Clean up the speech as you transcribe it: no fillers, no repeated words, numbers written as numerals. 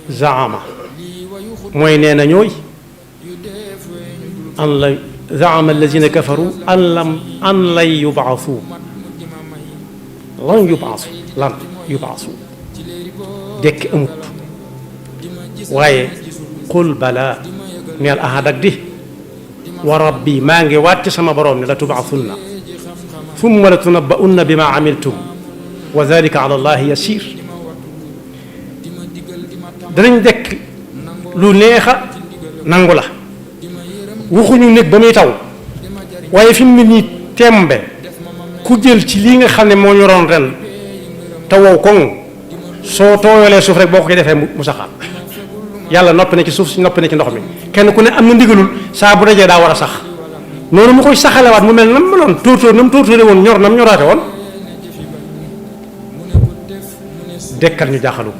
zaama mooy nee na ñooy an la zaama allazina kafaru an lan yubaasu lan yubaasu dekki amut waaye qul bala neel ahad ak di wa rabbi maa ngi waat ci sama borom ne la tubaasunna thumma la tunabba'unna bima amiltum wa dhalika ala allahi yasir danañ dekk lu neexa nangu la waxuñu nekk ba muy taw waaye fi mu ne nii tembe ku jël ci lii nga xam ne moo ñoroon ren te wow koŋ soo tooyalee suuf rek boo ko defee mu saxaat yàlla noppi na ci suuf si noppi na ci ndox mi kenn ku ne am na ndigalul saa bu dajee daa war a sax noonu mu koy saxalewaat mu mel nam meloon tóortóor nam tóortóore woon ñor nam ñoraate woon dekkal ñu jaaxalu